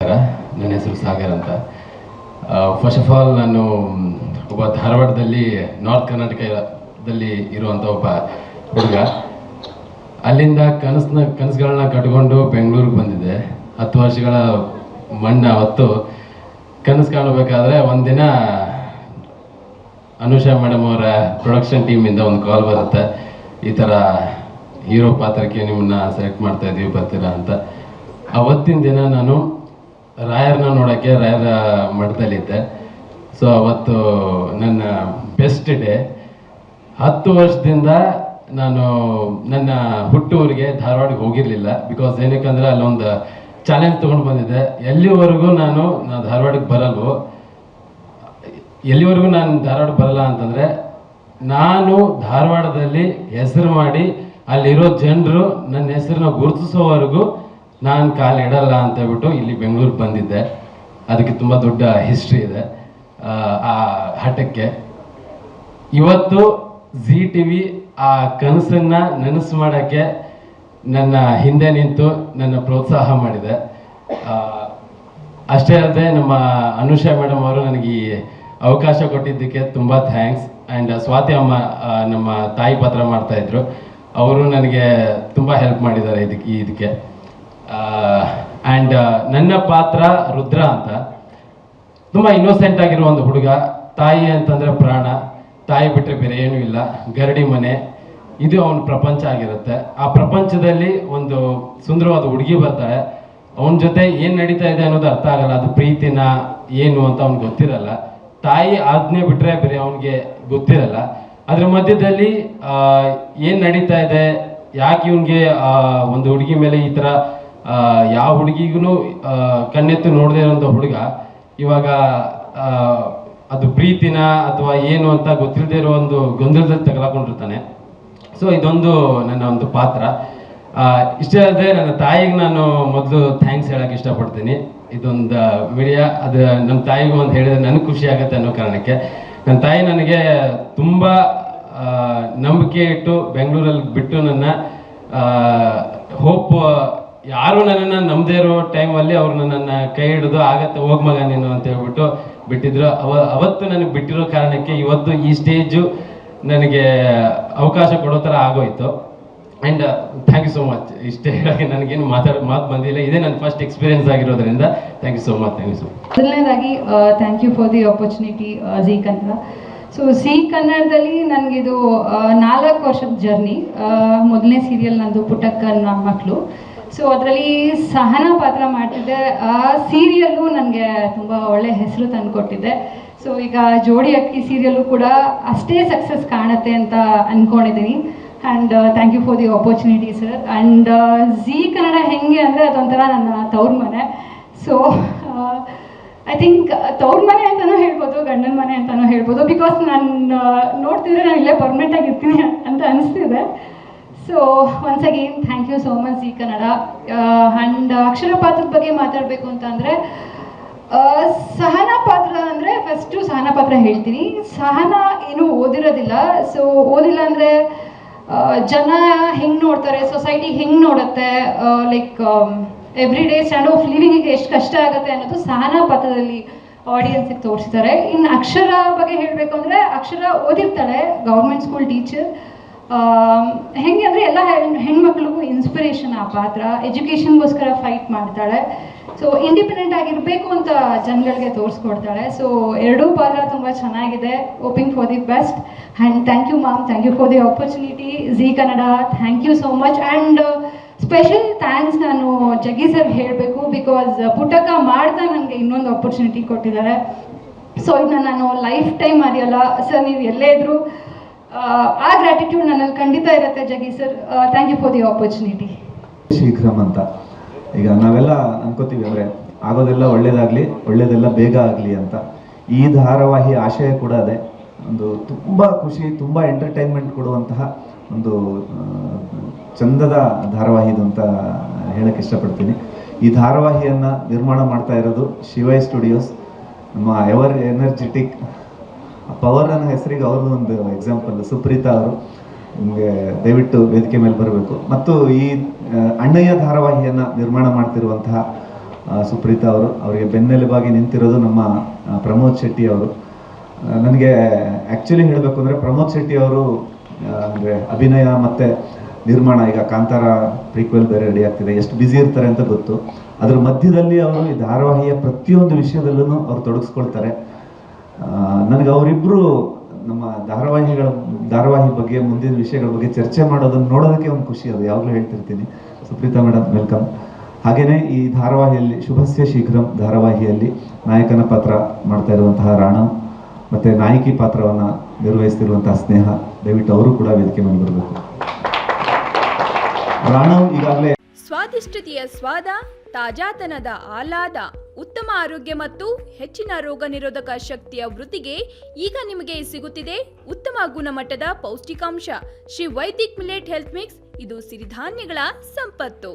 ನಮಸ್ಕಾರ. ನನ್ನ ಹೆಸರು ಸಾಗರ್ ಅಂತ. ಫಸ್ಟ್ ಆಫ್ ಆಲ್ ನಾನು ಒಬ್ಬ ಧಾರವಾಡದಲ್ಲಿ ನಾರ್ತ್ ಕರ್ನಾಟಕದಲ್ಲಿ ಇರುವಂಥ ಒಬ್ಬ ಹುಡುಗ. ಅಲ್ಲಿಂದ ಕನಸುಗಳನ್ನ ಕಟ್ಕೊಂಡು ಬೆಂಗಳೂರಿಗೆ ಬಂದಿದ್ದೆ. 10 ವರ್ಷಗಳ ಮಣ್ಣು ಹೊತ್ತು ಕನಸು ಕಾಣಬೇಕಾದ್ರೆ ಒಂದಿನ ಅನುಷಾ ಮೇಡಮ್ ಅವರ ಪ್ರೊಡಕ್ಷನ್ ಟೀಮಿಂದ ಒಂದು ಕಾಲ್ ಬರುತ್ತೆ, ಈ ಥರ ಹೀರೋ ಪಾತ್ರಕ್ಕೆ ನಿಮ್ಮನ್ನ ಸೆಲೆಕ್ಟ್ ಮಾಡ್ತಾ ಇದ್ದೀವಿ, ಬರ್ತೀರಾ ಅಂತ. ಅವತ್ತಿನ ದಿನ ನಾನು ರಾಯರ್ನ ನೋಡೋಕ್ಕೆ ರಾಯರ ಮಠದಲ್ಲಿದ್ದೆ. ಸೊ ಅವತ್ತು ನನ್ನ ಬೆಸ್ಟ್ ಡೇ. 10 ವರ್ಷದಿಂದ ನಾನು ನನ್ನ ಹುಟ್ಟೂರಿಗೆ ಧಾರವಾಡಕ್ಕೆ ಹೋಗಿರಲಿಲ್ಲ. ಬಿಕಾಸ್ ಏನಕ್ಕಂದರೆ ಅಲ್ಲೊಂದು ಚಾಲೆಂಜ್ ತೊಗೊಂಡು ಬಂದಿದ್ದೆ. ಎಲ್ಲಿವರೆಗೂ ನಾನು ಧಾರವಾಡಕ್ಕೆ ಬರಲ್ವೋ, ಎಲ್ಲಿವರೆಗೂ ನಾನು ಧಾರವಾಡಕ್ಕೆ ಬರಲ್ಲ ಅಂತಂದರೆ ನಾನು ಧಾರವಾಡದಲ್ಲಿ ಹೆಸರು ಮಾಡಿ ಅಲ್ಲಿರೋ ಜನರು ನನ್ನ ಹೆಸರನ್ನ ಗುರುತಿಸೋವರೆಗೂ ನಾನು ಕಾಲಿಡಲ್ಲ ಅಂತ ಹೇಳ್ಬಿಟ್ಟು ಇಲ್ಲಿ ಬೆಂಗಳೂರಿಗೆ ಬಂದಿದ್ದೆ. ಅದಕ್ಕೆ ತುಂಬ ದೊಡ್ಡ ಹಿಸ್ಟ್ರಿ ಇದೆ ಆ ಹಠಕ್ಕೆ. ಇವತ್ತು ಜಿ ಟಿ ವಿ ಆ ಕನಸನ್ನು ನನಸು ಮಾಡೋಕ್ಕೆ ನನ್ನ ಹಿಂದೆ ನಿಂತು ನನ್ನ ಪ್ರೋತ್ಸಾಹ ಮಾಡಿದೆ. ಅಷ್ಟೇ ಅಲ್ಲದೆ ನಮ್ಮ ಅನುಷಾ ಮೇಡಮ್ ಅವರು ನನಗೆ ಈ ಅವಕಾಶ ಕೊಟ್ಟಿದ್ದಕ್ಕೆ ತುಂಬ ಥ್ಯಾಂಕ್ಸ್. ಆ್ಯಂಡ್ ಸ್ವಾತಿ ಅಮ್ಮ ನಮ್ಮ ತಾಯಿ ಪಾತ್ರ ಮಾಡ್ತಾಯಿದ್ರು, ಅವರು ನನಗೆ ತುಂಬ ಹೆಲ್ಪ್ ಮಾಡಿದ್ದಾರೆ ಇದಕ್ಕೆ. ಆ್ಯಂಡ್ ನನ್ನ ಪಾತ್ರ ರುದ್ರ ಅಂತ. ತುಂಬ ಇನ್ನೋಸೆಂಟ್ ಆಗಿರೋ ಒಂದು ಹುಡುಗ. ತಾಯಿ ಅಂತಂದರೆ ಪ್ರಾಣ, ತಾಯಿ ಬಿಟ್ಟರೆ ಬೇರೆ ಏನೂ ಇಲ್ಲ. ಗರಡಿ ಮನೆ ಇದು ಅವನ ಪ್ರಪಂಚ ಆಗಿರುತ್ತೆ. ಆ ಪ್ರಪಂಚದಲ್ಲಿ ಒಂದು ಸುಂದರವಾದ ಹುಡುಗಿ ಬರ್ತಾಳೆ. ಅವನ ಜೊತೆ ಏನು ನಡೀತಾ ಇದೆ ಅನ್ನೋದು ಅರ್ಥ ಆಗಲ್ಲ. ಅದು ಪ್ರೀತಿನ ಏನು ಅಂತ ಅವ್ನಿಗೆ ಗೊತ್ತಿರಲ್ಲ. ತಾಯಿ ಆಜ್ಞೆ ಬಿಟ್ಟರೆ ಬೇರೆ ಅವನಿಗೆ ಗೊತ್ತಿರಲ್ಲ. ಅದ್ರ ಮಧ್ಯದಲ್ಲಿ ಏನು ನಡೀತಾ ಇದೆ, ಯಾಕೆ ಇವನಿಗೆ ಒಂದು ಹುಡುಗಿ ಮೇಲೆ ಈ ಥರ ಯಾವ ಹುಡುಗಿಗೂ ಕಣ್ಣೆತ್ತು ನೋಡದೇ ಇರೋಂಥ ಹುಡುಗ ಇವಾಗ ಅದು ಪ್ರೀತಿನ ಅಥವಾ ಏನು ಅಂತ ಗೊತ್ತಿಲ್ಲದೆ ಇರೋ ಒಂದು ಗೊಂದಲದಲ್ಲಿ ತಗಲಾಕೊಂಡಿರ್ತಾನೆ. ಸೊ ಇದೊಂದು ನನ್ನ ಒಂದು ಪಾತ್ರ. ಇಷ್ಟೇ ಅಲ್ಲದೆ ನನ್ನ ತಾಯಿಗೆ ನಾನು ಮೊದಲು ಥ್ಯಾಂಕ್ಸ್ ಹೇಳೋಕ್ಕೆ ಇಷ್ಟಪಡ್ತೀನಿ. ಇದೊಂದು ವಿಡಿಯೋ ಅದು ನಮ್ಮ ತಾಯಿಗೂ ಒಂದು ಹೇಳಿದ್ರೆ ನನಗೆ ಖುಷಿ ಆಗುತ್ತೆ ಅನ್ನೋ ಕಾರಣಕ್ಕೆ. ನನ್ನ ತಾಯಿ ನನಗೆ ತುಂಬ ನಂಬಿಕೆ ಇಟ್ಟು ಬೆಂಗಳೂರಲ್ಲಿ ಬಿಟ್ಟು ನನ್ನ ಹೋಪ್, ಯಾರು ನನ್ನನ್ನು ನಂಬದೇ ಇರೋ ಟೈಮಲ್ಲಿ ಅವರು ನನ್ನನ್ನು ಕೈ ಹಿಡಿದು ಆಗತ್ತೆ ಹೋಗ್ ಮಗ ನೀನು ಅಂತ ಹೇಳ್ಬಿಟ್ಟು ಬಿಟ್ಟಿದ್ರು. ಅವತ್ತು ನನಗೆ ಬಿಟ್ಟಿರೋ ಕಾರಣಕ್ಕೆ ಇವತ್ತು ಈ ಸ್ಟೇಜು ನನಗೆ ಅವಕಾಶ ಕೊಡೋ ಥರ ಆಗೋಯ್ತು. And thank you so much. ಇಷ್ಟೇ ಹೇಳೋಕ್ಕೆ ನನಗೇನು ಮಾತು ಬಂದಿಲ್ಲ. ಇದೇ ನನ್ನ ಫಸ್ಟ್ ಎಕ್ಸ್ಪೀರಿಯನ್ಸ್ ಆಗಿರೋದ್ರಿಂದ thank you so much. Thank you so much. ಮೊದಲನೇದಾಗಿ thank you for the opportunity ji Kannada. So Zee ಕನ್ನಡದಲ್ಲಿ ನನಗಿದು 4 ವರ್ಷದ ಜರ್ನಿ. ಮೊದಲನೇ ಸೀರಿಯಲ್ ನಂದು ಪುಟ್ಟಕ್ಕನ ಮಕ್ಕಳು. ಸೊ ಅದರಲ್ಲಿ ಸಹನಾ ಪಾತ್ರ ಮಾಡ್ತಿದ್ದೆ. ಆ ಸೀರಿಯಲ್ಲು ನನಗೆ ತುಂಬ ಒಳ್ಳೆ ಹೆಸರು ತಂದುಕೊಟ್ಟಿದ್ದೆ. ಸೊ ಈಗ ಜೋಡಿ ಅಕ್ಕಿ ಸೀರಿಯಲ್ಲು ಕೂಡ ಅಷ್ಟೇ ಸಕ್ಸಸ್ ಕಾಣುತ್ತೆ ಅಂತ ಅಂದ್ಕೊಂಡಿದ್ದೀನಿ. And thank you for the opportunity sir. And Zee Kannada ಹೆಂಗೆ ಅಂದರೆ ಅದೊಂಥರ ನನ್ನ ತವ್ರ ಮನೆ. ಸೊ ಐ ಥಿಂಕ್ ತವ್ರ ಮನೆ ಅಂತಲೂ ಹೇಳ್ಬೋದು, ಗಂಡನ ಮನೆ ಅಂತಲೂ ಹೇಳ್ಬೋದು. ಬಿಕಾಸ್ ನಾನು ನೋಡ್ತಿದ್ರೆ ನಾನು ಇಲ್ಲೇ ಪರ್ಮನೆಂಟಾಗಿ ಇರ್ತೀನಿ ಅಂತ ಅನಿಸ್ತಿದೆ. So once again thank you so much Zee Kannada. And Akshara ಪಾತ್ರದ ಬಗ್ಗೆ ಮಾತಾಡಬೇಕು ಅಂತ ಅಂದರೆ ಸಹನಾ ಪಾತ್ರ ಅಂದರೆ ಫಸ್ಟು ಸಹನಾ ಪಾತ್ರ ಹೇಳ್ತೀನಿ. ಸಹನಾ ಏನೂ ಓದಿರೋದಿಲ್ಲ. ಸೊ ಓದಿಲ್ಲ ಅಂದರೆ ಜನ ಹೆಂಗೆ ನೋಡ್ತಾರೆ, ಸೊಸೈಟಿ ಹೆಂಗೆ ನೋಡುತ್ತೆ, like every day stand of ಲಿವಿಂಗಿಗೆ ಎಷ್ಟು ಕಷ್ಟ ಆಗುತ್ತೆ ಅನ್ನೋದು ಸಹನಾ ಪಾತ್ರದಲ್ಲಿ ಆಡಿಯನ್ಸಿಗೆ ತೋರಿಸಿದ್ದಾರೆ. ಇನ್ನು ಅಕ್ಷರ ಬಗ್ಗೆ ಹೇಳಬೇಕು ಅಂದರೆ ಅಕ್ಷರ ಓದಿರ್ತಾಳೆ, ಗೌರ್ಮೆಂಟ್ ಸ್ಕೂಲ್ ಟೀಚರ್. ಹೆಂಗೆ ಅಂದರೆ ಎಲ್ಲ ಹೆಣ್ಮಕ್ಳಿಗೂ ಇನ್ಸ್ಪಿರೇಷನ್ ಆ ಪಾತ್ರ. ಎಜುಕೇಷನ್ಗೋಸ್ಕರ ಫೈಟ್ ಮಾಡ್ತಾಳೆ. ಸೊ ಇಂಡಿಪೆಂಡೆಂಟ್ ಆಗಿರಬೇಕು ಅಂತ ಜನಗಳಿಗೆ ತೋರಿಸ್ಕೊಡ್ತಾಳೆ. ಸೊ ಎರಡೂ ಪಾತ್ರ ತುಂಬ ಚೆನ್ನಾಗಿದೆ. Hoping for the best. And thank you ma'am, thank you for the opportunity ji Kannada. Thank you so much. And special thanks ನಾನು ಜಗ್ಗಿ ಸರ್ ಹೇಳಬೇಕು. ಬಿಕಾಸ್ ಪುಟ್ಟಕ್ಕ ಮಾಡ್ತಾ ನನಗೆ ಇನ್ನೊಂದು ಆಪರ್ಚುನಿಟಿ ಕೊಟ್ಟಿದ್ದಾರೆ. ಸೊ ಇದನ್ನ ನಾನು ಲೈಫ್ ಟೈಮ್ ಮರೆಯಲ್ಲ ಸರ್. ನೀವು ಎಲ್ಲೇ ಇದ್ದರೂ ಆ ಗ್ರ್ಯಾಟಿಟ್ಯೂಡ್ ನನ್ನಲ್ಲಿ ಖಂಡಿತ ಇರುತ್ತೆ Jaggi sir. Thank you for the opportunity. ಶೀಘ್ರಂ ಅಂತ ಈಗ ನಾವೆಲ್ಲ ಅನ್ಕೋತೀವಿ ಅಂದರೆ ಆಗೋದೆಲ್ಲ ಒಳ್ಳೇದಾಗಲಿ, ಒಳ್ಳೇದೆಲ್ಲ ಬೇಗ ಆಗಲಿ ಅಂತ. ಈ ಧಾರಾವಾಹಿ ಆಶಯ ಕೂಡ ಅದೇ. ಒಂದು ತುಂಬ ಖುಷಿ, ತುಂಬ ಎಂಟರ್ಟೈನ್ಮೆಂಟ್ ಕೊಡುವಂತಹ ಒಂದು ಚಂದದ ಧಾರಾವಾಹಿದು ಅಂತ ಹೇಳಕ್ಕೆ ಇಷ್ಟಪಡ್ತೀನಿ. ಈ ಧಾರಾವಾಹಿಯನ್ನು ನಿರ್ಮಾಣ ಮಾಡ್ತಾ ಇರೋದು ಶಿವೈ ಸ್ಟುಡಿಯೋಸ್. ನಮ್ಮ ಎವರ್ ಎನರ್ಜೆಟಿಕ್ ಪವರ್ ಅನ್ನೋ ಹೆಸರಿಗೆ ಅವ್ರದ್ದು ಒಂದು ಎಕ್ಸಾಂಪಲ್ ಸುಪ್ರೀತಾ ಅವರು. ನಿಮಗೆ ದಯವಿಟ್ಟು ವೇದಿಕೆ ಮೇಲೆ ಬರಬೇಕು. ಮತ್ತು ಈ ಅಣ್ಣಯ್ಯ ಧಾರಾವಾಹಿಯನ್ನು ನಿರ್ಮಾಣ ಮಾಡ್ತಿರುವಂತಹ ಸುಪ್ರೀತಾ ಅವರು. ಅವರಿಗೆ ಬೆನ್ನೆಲುಬಾಗಿ ನಿಂತಿರೋದು ನಮ್ಮ ಪ್ರಮೋದ್ ಶೆಟ್ಟಿ ಅವರು. ನನಗೆ ಆ್ಯಕ್ಚುಲಿ ಹೇಳಬೇಕು ಅಂದರೆ ಪ್ರಮೋದ್ ಶೆಟ್ಟಿ ಅವರು ಅಂದರೆ ಅಭಿನಯ ಮತ್ತು ನಿರ್ಮಾಣ, ಈಗ ಕಾಂತಾರ ಪ್ರೀಕ್ವೆಲ್ ಬೇರೆ ರೆಡಿ ಆಗ್ತಿದೆ, ಎಷ್ಟು ಬ್ಯುಸಿ ಇರ್ತಾರೆ ಅಂತ ಗೊತ್ತು. ಅದ್ರ ಮಧ್ಯದಲ್ಲಿ ಅವರು ಈ ಧಾರಾವಾಹಿಯ ಪ್ರತಿಯೊಂದು ವಿಷಯದಲ್ಲೂ ಅವ್ರು ತೊಡಗಿಸ್ಕೊಳ್ತಾರೆ. ನನಗೆ ಅವರಿಬ್ಬರು ನಮ್ಮ ಧಾರಾವಾಹಿ ಬಗ್ಗೆ, ಮುಂದಿನ ವಿಷಯಗಳ ಬಗ್ಗೆ ಚರ್ಚೆ ಮಾಡೋದನ್ನು ನೋಡೋದಕ್ಕೆ ಒಂದು ಖುಷಿ. ಅದು ಯಾವಾಗಲೂ ಹೇಳ್ತಿರ್ತೀನಿ. Supreetha madam welcome. ಹಾಗೆಯೇ ಈ ಧಾರಾವಾಹಿಯಲ್ಲಿ ಶುಭಸ್ಯ ಶೀಘ್ರಂ ಧಾರಾವಾಹಿಯಲ್ಲಿ ನಾಯಕನ ಪಾತ್ರ ಮಾಡ್ತಾ ಇರುವಂತಹ ರಾಣವ್ ಮತ್ತು ನಾಯಕಿ ಪಾತ್ರವನ್ನು ನಿರ್ವಹಿಸ್ತಿರುವಂತಹ ಸ್ನೇಹ, ದಯವಿಟ್ಟು ಅವರು ಕೂಡ ವೇದಿಕೆ ಮೇಲೆ ಬರಬೇಕು. ರಾಣವ್ ಈಗಾಗಲೇ ಸ್ವಾದಿಷ್ಟತೆಯ ಸ್ವಾದ, ತಾಜಾತನದ ಆಹ್ಲಾದ, ಉತ್ತಮ ಆರೋಗ್ಯ ಮತ್ತು ಹೆಚ್ಚಿನ ರೋಗ ನಿರೋಧಕ ಶಕ್ತಿಯ ವೃದ್ಧಿಗೆ ಈಗ ನಿಮಗೆ ಸಿಗುತ್ತಿದೆ ಉತ್ತಮ ಗುಣಮಟ್ಟದ ಪೌಷ್ಟಿಕಾಂಶ Shri Vaidik millet health mix. ಇದು ಸಿರಿಧಾನ್ಯಗಳ ಸಂಪತ್ತು.